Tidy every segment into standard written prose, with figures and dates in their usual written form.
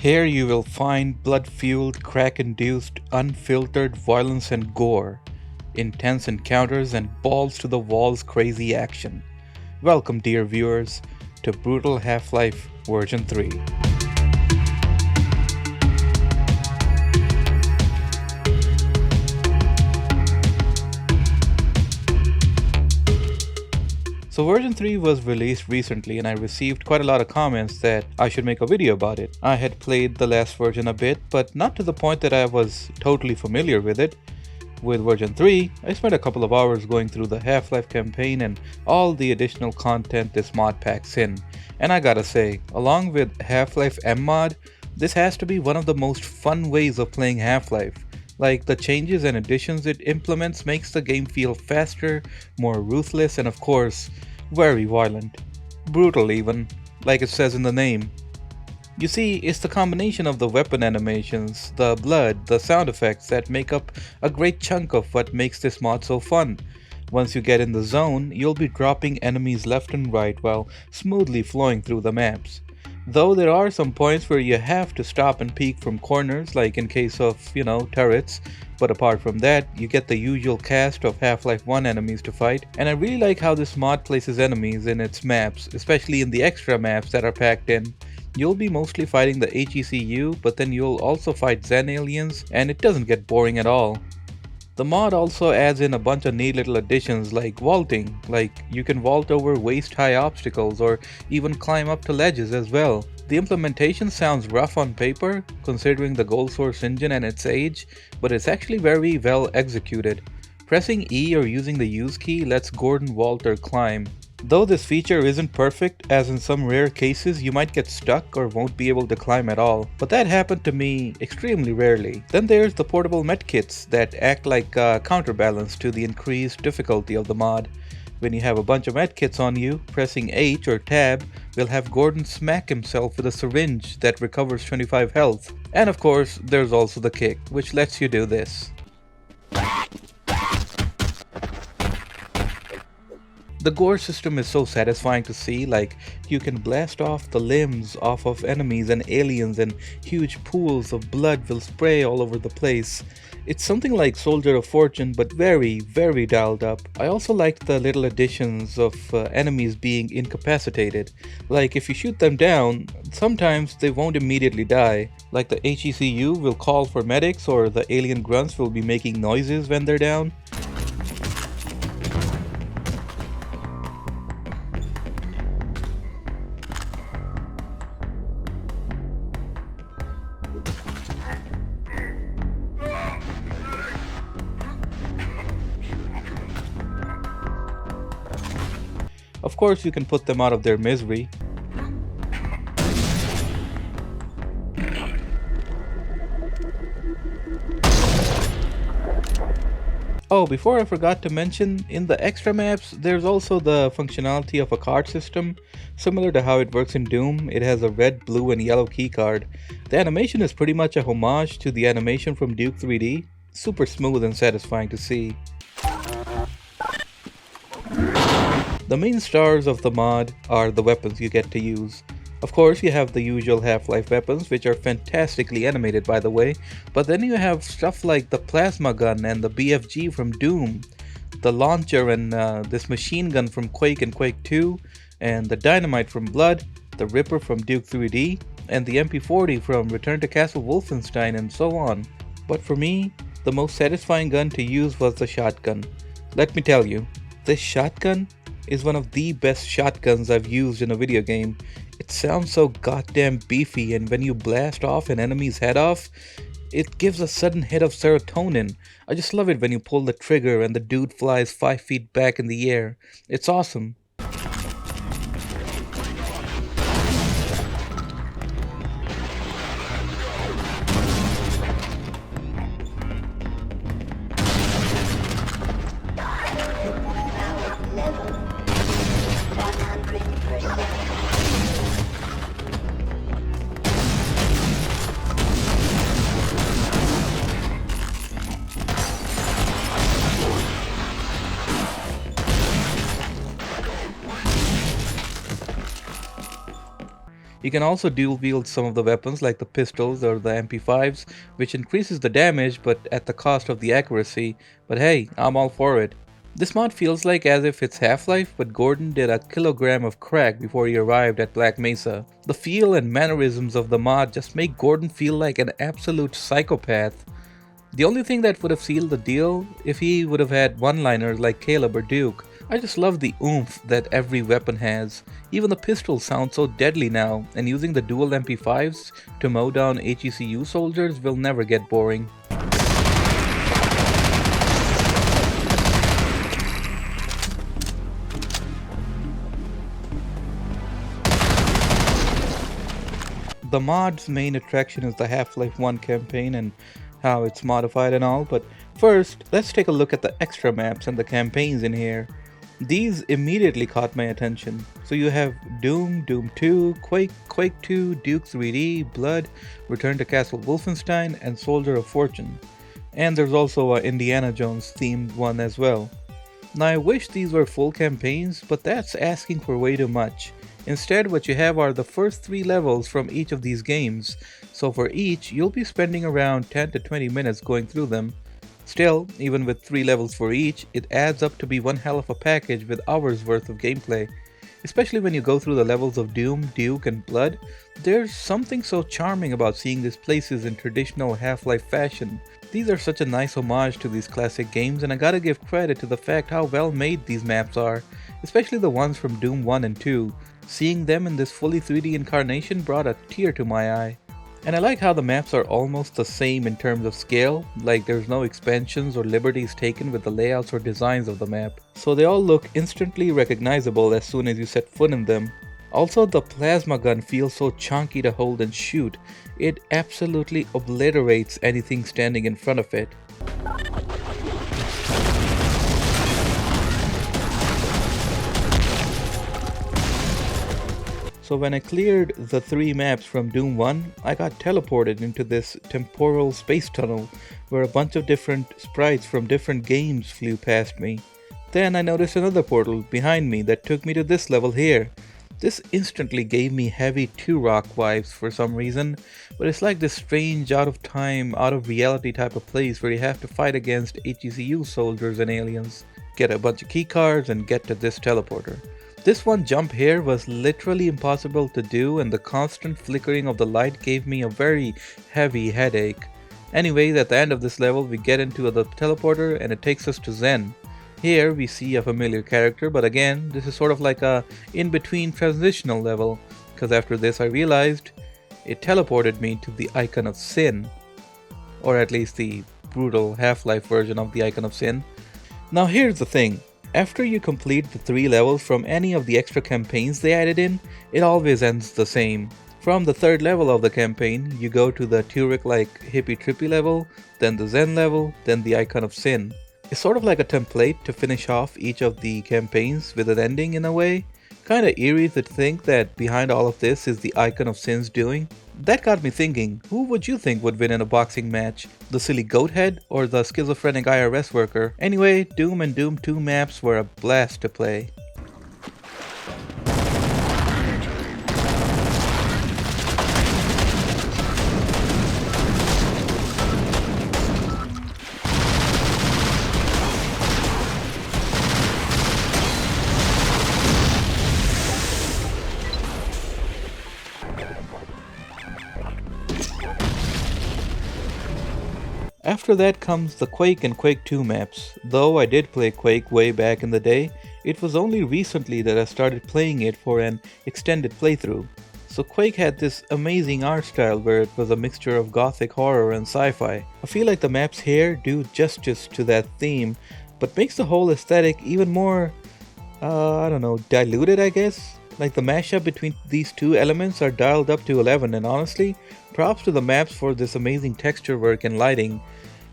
Here you will find blood-fueled, crack-induced, unfiltered violence and gore, intense encounters and balls-to-the-walls crazy action. Welcome, dear viewers, to Brutal Half-Life version 3. So version 3 was released recently and I received quite a lot of comments that I should make a video about it. I had played the last version a bit, but not to the point that I was totally familiar with it. With version 3, I spent a couple of hours going through the Half-Life campaign and all the additional content this mod packs in. And I gotta say, along with Half-Life M mod, this has to be one of the most fun ways of playing Half-Life. Like, the changes and additions it implements makes the game feel faster, more ruthless, and of course, very violent. Brutal even, like it says in the name. You see, it's the combination of the weapon animations, the blood, the sound effects that make up a great chunk of what makes this mod so fun. Once you get in the zone, you'll be dropping enemies left and right while smoothly flowing through the maps. Though there are some points where you have to stop and peek from corners, like in case of, turrets, but apart from that, you get the usual cast of Half-Life 1 enemies to fight, and I really like how this mod places enemies in its maps, especially in the extra maps that are packed in. You'll be mostly fighting the HECU, but then you'll also fight Zen aliens, and it doesn't get boring at all. The mod also adds in a bunch of neat little additions like vaulting, like you can vault over waist-high obstacles or even climb up to ledges as well. The implementation sounds rough on paper, considering the goal source engine and its age, but it's actually very well executed. Pressing E or using the use key lets Gordon vault or climb. Though this feature isn't perfect, as in some rare cases you might get stuck or won't be able to climb at all, but that happened to me extremely rarely. Then there's the portable medkits that act like a counterbalance to the increased difficulty of the mod. When you have a bunch of medkits on you, pressing H or Tab will have Gordon smack himself with a syringe that recovers 25 health. And of course, there's also the kick, which lets you do this. The gore system is so satisfying to see, like you can blast off the limbs off of enemies and aliens and huge pools of blood will spray all over the place. It's something like Soldier of Fortune but very dialed up. I also liked the little additions of enemies being incapacitated. Like if you shoot them down, sometimes they won't immediately die. Like the HECU will call for medics or the alien grunts will be making noises when they're down. Of course, you can put them out of their misery. Oh, before I forgot to mention, in the extra maps, there's also the functionality of a card system. Similar to how it works in Doom, it has a red, blue, and yellow keycard. The animation is pretty much a homage to the animation from Duke 3D. Super smooth and satisfying to see. The main stars of the mod are the weapons you get to use. Of course, you have the usual Half-Life weapons, which are fantastically animated by the way, but then you have stuff like the plasma gun and the BFG from Doom, the launcher and this machine gun from Quake and Quake 2, and the dynamite from Blood, the Ripper from Duke 3D, and the MP40 from Return to Castle Wolfenstein, and so on. But for me, the most satisfying gun to use was the shotgun. Let me tell you, this shotgun is one of the best shotguns I've used in a video game. It sounds so goddamn beefy, and when you blast off an enemy's head off, it gives a sudden hit of serotonin. I just love it when you pull the trigger and the dude flies 5 feet back in the air. It's awesome. You can also dual wield some of the weapons like the pistols or the MP5s, which increases the damage but at the cost of the accuracy, but hey, I'm all for it. This mod feels like as if it's Half-Life, but Gordon did a kilogram of crack before he arrived at Black Mesa. The feel and mannerisms of the mod just make Gordon feel like an absolute psychopath. The only thing that would have sealed the deal if he would have had one-liners like Caleb or Duke. I just love the oomph that every weapon has. Even the pistols sound so deadly now, and using the dual MP5s to mow down HECU soldiers will never get boring. The mod's main attraction is the Half-Life 1 campaign and how it's modified and all, but first, let's take a look at the extra maps and the campaigns in here. These immediately caught my attention. So you have Doom, Doom 2, Quake, Quake 2, Duke 3D, Blood, Return to Castle Wolfenstein, and Soldier of Fortune. And there's also a Indiana Jones themed one as well. Now I wish these were full campaigns, but that's asking for way too much. Instead, what you have are the first 3 levels from each of these games, so for each, you'll be spending around 10 to 20 minutes going through them. Still, even with 3 levels for each, it adds up to be one hell of a package with hours worth of gameplay. Especially when you go through the levels of Doom, Duke, and Blood, there's something so charming about seeing these places in traditional Half-Life fashion. These are such a nice homage to these classic games, and I gotta give credit to the fact how well made these maps are, especially the ones from Doom 1 and 2. Seeing them in this fully 3D incarnation brought a tear to my eye. And I like how the maps are almost the same in terms of scale, like there's no expansions or liberties taken with the layouts or designs of the map. So they all look instantly recognizable as soon as you set foot in them. Also, the plasma gun feels so chunky to hold and shoot. It absolutely obliterates anything standing in front of it. So when I cleared the 3 maps from Doom 1, I got teleported into this temporal space tunnel where a bunch of different sprites from different games flew past me. Then I noticed another portal behind me that took me to this level here. This instantly gave me heavy Turok vibes for some reason, but it's like this strange out of time, out of reality type of place where you have to fight against HECU soldiers and aliens, get a bunch of keycards and get to this teleporter. This one jump here was literally impossible to do, and the constant flickering of the light gave me a very heavy headache. Anyways, at the end of this level we get into the teleporter and it takes us to Zen. Here we see a familiar character, but again this is sort of like a in-between transitional level, because after this I realized it teleported me to the Icon of Sin, or at least the brutal Half-Life version of the Icon of Sin. Now here's the thing. After you complete the 3 levels from any of the extra campaigns they added in, it always ends the same. From the 3rd level of the campaign, you go to the Turek-like hippie-trippy level, then the Zen level, then the Icon of Sin. It's sort of like a template to finish off each of the campaigns with an ending in a way. Kinda eerie to think that behind all of this is the Icon of Sin's doing. That got me thinking, who would you think would win in a boxing match? The silly goat head or the schizophrenic IRS worker? Anyway, Doom and Doom 2 maps were a blast to play. After that comes the Quake and Quake 2 maps. Though I did play Quake way back in the day, it was only recently that I started playing it for an extended playthrough. So Quake had this amazing art style where it was a mixture of gothic horror and sci-fi. I feel like the maps here do justice to that theme, but makes the whole aesthetic even more, diluted I guess? Like the mashup between these 2 elements are dialed up to 11, and honestly, props to the maps for this amazing texture work and lighting,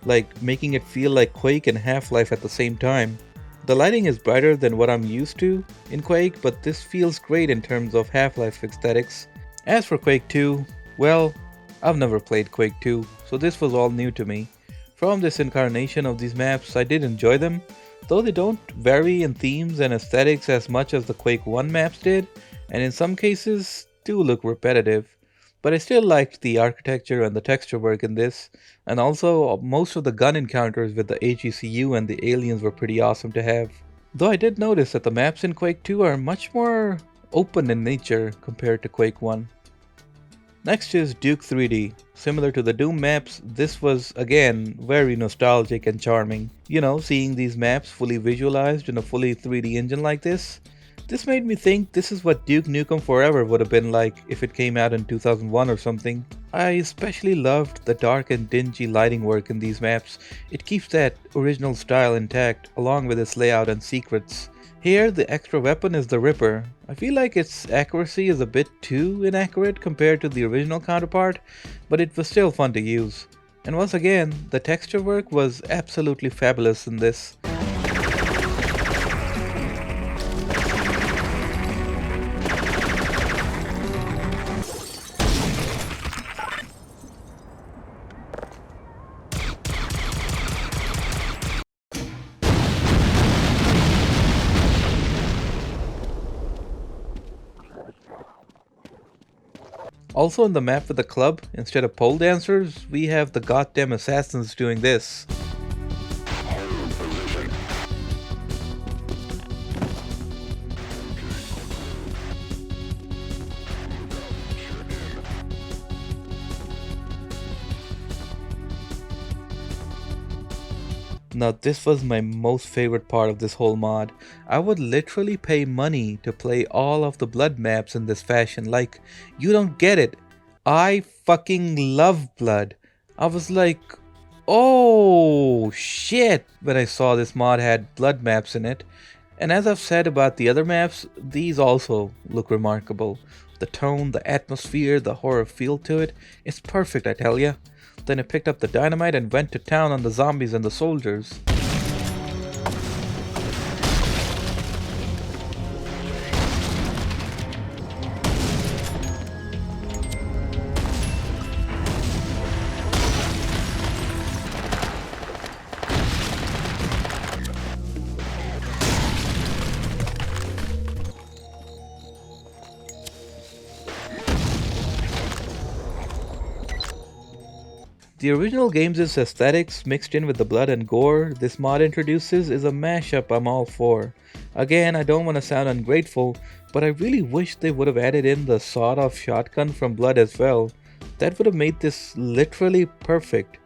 like making it feel like Quake and Half-Life at the same time. The lighting is brighter than what I'm used to in Quake, but this feels great in terms of Half-Life aesthetics. As for Quake 2, well, I've never played Quake 2, so this was all new to me. From this incarnation of these maps, I did enjoy them, though they don't vary in themes and aesthetics as much as the Quake 1 maps did, and in some cases, do look repetitive, but I still liked the architecture and the texture work in this, and also most of the gun encounters with the HECU and the aliens were pretty awesome to have. Though I did notice that the maps in Quake 2 are much more open in nature compared to Quake 1. Next is Duke 3D. Similar to the Doom maps, this was again very nostalgic and charming. You know, seeing these maps fully visualized in a fully 3D engine like this. This made me think this is what Duke Nukem Forever would have been like if it came out in 2001 or something. I especially loved the dark and dingy lighting work in these maps. It keeps that original style intact along with its layout and secrets. Here, the extra weapon is the Ripper. I feel like its accuracy is a bit too inaccurate compared to the original counterpart, but it was still fun to use. And once again, the texture work was absolutely fabulous in this. Also in the map with the club, instead of pole dancers, we have the goddamn assassins doing this. Now this was my most favorite part of this whole mod. I would literally pay money to play all of the blood maps in this fashion. Like, you don't get it. I fucking love blood. I was like, oh shit, when I saw this mod had blood maps in it. And as I've said about the other maps, these also look remarkable. The tone, the atmosphere, the horror feel to it, it's perfect, I tell ya. Then I picked up the dynamite and went to town on the zombies and the soldiers. The original game's aesthetics mixed in with the blood and gore this mod introduces is a mashup I'm all for. Again, I don't want to sound ungrateful, but I really wish they would have added in the sawed-off shotgun from Blood as well. That would have made this literally perfect.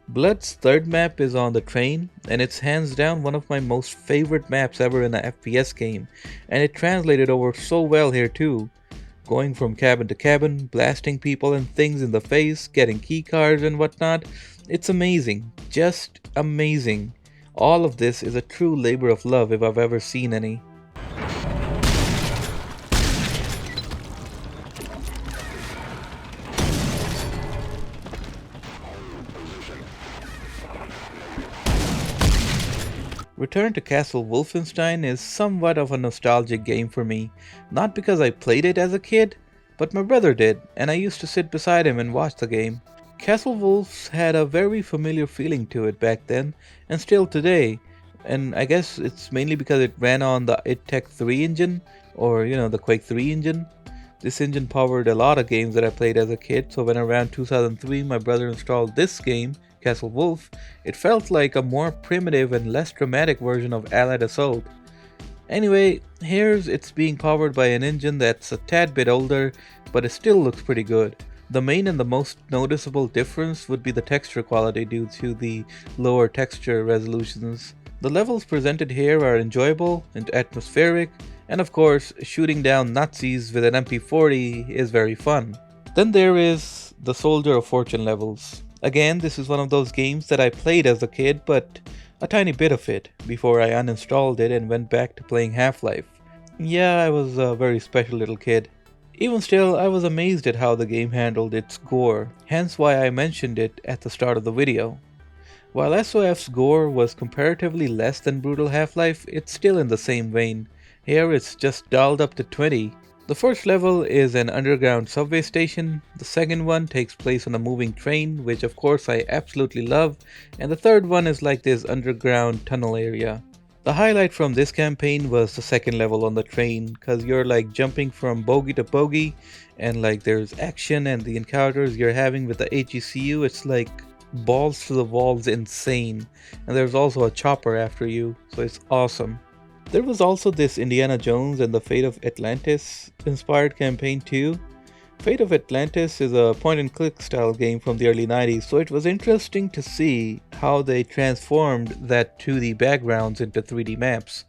Blood's third map is on the train, and it's hands down one of my most favorite maps ever in an FPS game, and it translated over so well here too. Going from cabin to cabin, blasting people and things in the face, getting keycards and whatnot. It's amazing. Just amazing. All of this is a true labor of love if I've ever seen any. Return to Castle Wolfenstein is somewhat of a nostalgic game for me, not because I played it as a kid, but my brother did, and I used to sit beside him and watch the game. Castle Wolf had a very familiar feeling to it back then, and still today, and I guess it's mainly because it ran on the id Tech 3 engine, or the Quake 3 engine. This engine powered a lot of games that I played as a kid, so when around 2003 my brother installed this game, Castle Wolf, it felt like a more primitive and less dramatic version of Allied Assault. Anyway, here's it's being powered by an engine that's a tad bit older, but it still looks pretty good. The main and the most noticeable difference would be the texture quality due to the lower texture resolutions. The levels presented here are enjoyable and atmospheric, and of course, shooting down Nazis with an MP40 is very fun. Then there is the Soldier of Fortune levels. Again, this is one of those games that I played as a kid, but a tiny bit of it before I uninstalled it and went back to playing Half-Life. Yeah, I was a very special little kid. Even still, I was amazed at how the game handled its gore, hence why I mentioned it at the start of the video. While SOF's gore was comparatively less than Brutal Half-Life, it's still in the same vein. Here it's just dialed up to 20. The first level is an underground subway station, the second one takes place on a moving train, which of course I absolutely love, and the third one is like this underground tunnel area. The highlight from this campaign was the second level on the train, cause you're like jumping from bogie to bogie, and like there's action and the encounters you're having with the HECU, it's like balls to the walls insane, and there's also a chopper after you, so it's awesome. There was also this Indiana Jones and the Fate of Atlantis inspired campaign too. Fate of Atlantis is a point and click style game from the early 90s, so it was interesting to see how they transformed that 2D backgrounds into 3D maps.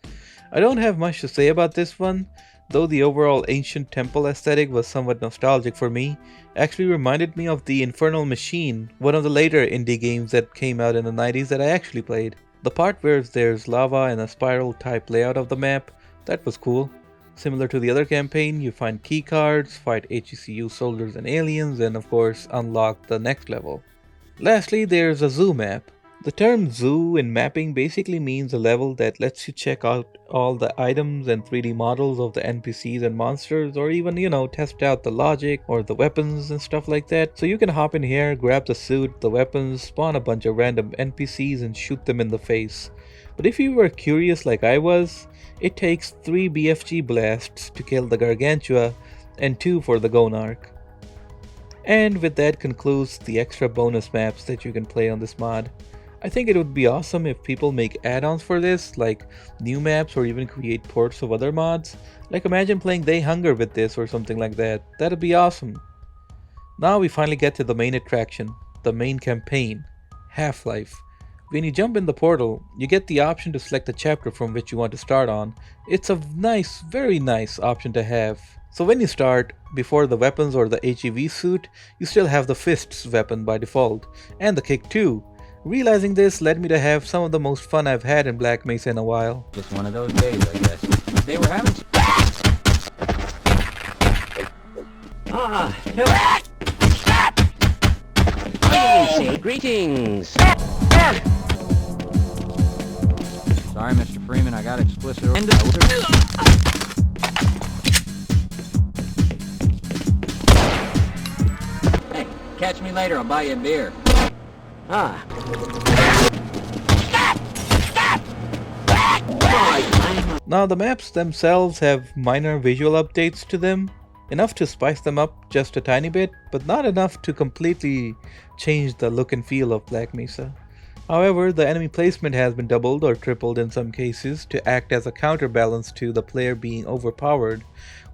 I don't have much to say about this one, though the overall ancient temple aesthetic was somewhat nostalgic for me. Actually reminded me of the Infernal Machine, one of the later indie games that came out in the 90s that I actually played. The part where there's lava and a spiral type layout of the map, that was cool. Similar to the other campaign, you find keycards, fight HECU soldiers and aliens, and of course unlock the next level. Lastly, there's a zoo map. The term zoo in mapping basically means a level that lets you check out all the items and 3D models of the NPCs and monsters, or even, test out the logic or the weapons and stuff like that. So you can hop in here, grab the suit, the weapons, spawn a bunch of random NPCs and shoot them in the face. But if you were curious like I was, it takes 3 BFG blasts to kill the Gargantua and 2 for the Gonarch. And with that concludes the extra bonus maps that you can play on this mod. I think it would be awesome if people make add-ons for this, like new maps or even create ports of other mods. Like imagine playing They Hunger with this or something like that. That'd be awesome. Now we finally get to the main attraction, the main campaign, Half-Life. When you jump in the portal, you get the option to select the chapter from which you want to start on. It's a nice, very nice option to have. So when you start, before the weapons or the HEV suit, you still have the fists weapon by default, and the kick too. Realizing this led me to have some of the most fun I've had in Black Mesa in a while. Just one of those days, I guess. They were having... Say greetings. Sorry, Mr. Freeman, I got explicit... Hey, catch me later, I'll buy you a beer. Now the maps themselves have minor visual updates to them, enough to spice them up just a tiny bit, but not enough to completely change the look and feel of Black Mesa. However, the enemy placement has been doubled or tripled in some cases to act as a counterbalance to the player being overpowered.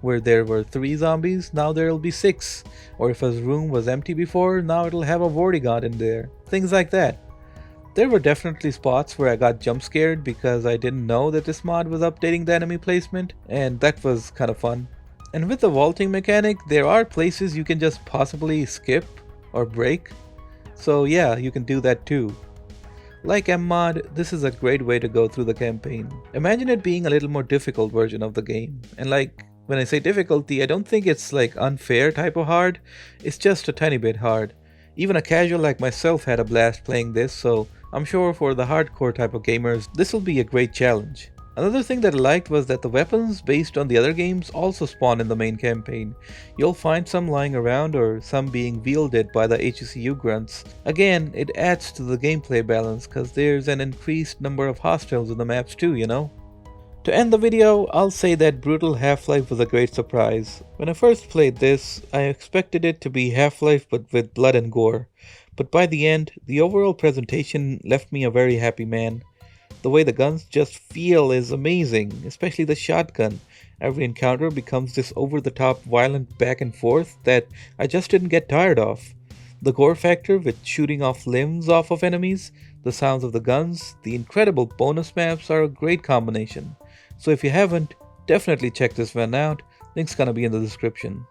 Where there were 3 zombies, now there'll be 6. Or if a room was empty before, now it'll have a Vortigaunt in there. Things like that. There were definitely spots where I got jump scared because I didn't know that this mod was updating the enemy placement, and that was kind of fun. And with the vaulting mechanic, there are places you can just possibly skip or break. So yeah, you can do that too. Like Mmod, this is a great way to go through the campaign. Imagine it being a little more difficult version of the game. And like, when I say difficulty, I don't think it's like unfair type of hard, it's just a tiny bit hard. Even a casual like myself had a blast playing this, so I'm sure for the hardcore type of gamers, this will be a great challenge. Another thing that I liked was that the weapons based on the other games also spawn in the main campaign. You'll find some lying around or some being wielded by the HECU grunts. Again, it adds to the gameplay balance cause there's an increased number of hostiles in the maps too, To end the video, I'll say that Brutal Half-Life was a great surprise. When I first played this, I expected it to be Half-Life but with blood and gore. But by the end, the overall presentation left me a very happy man. The way the guns just feel is amazing, especially the shotgun. Every encounter becomes this over-the-top violent back and forth that I just didn't get tired of. The gore factor with shooting off limbs off of enemies, the sounds of the guns, the incredible bonus maps are a great combination. So if you haven't, definitely check this one out, link's gonna be in the description.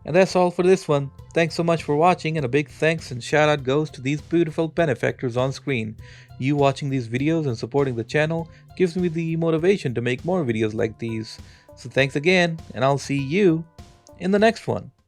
And that's all for this one. Thanks so much for watching, and a big thanks and shout out goes to these beautiful benefactors on screen. You watching these videos and supporting the channel gives me the motivation to make more videos like these. So thanks again, and I'll see you in the next one.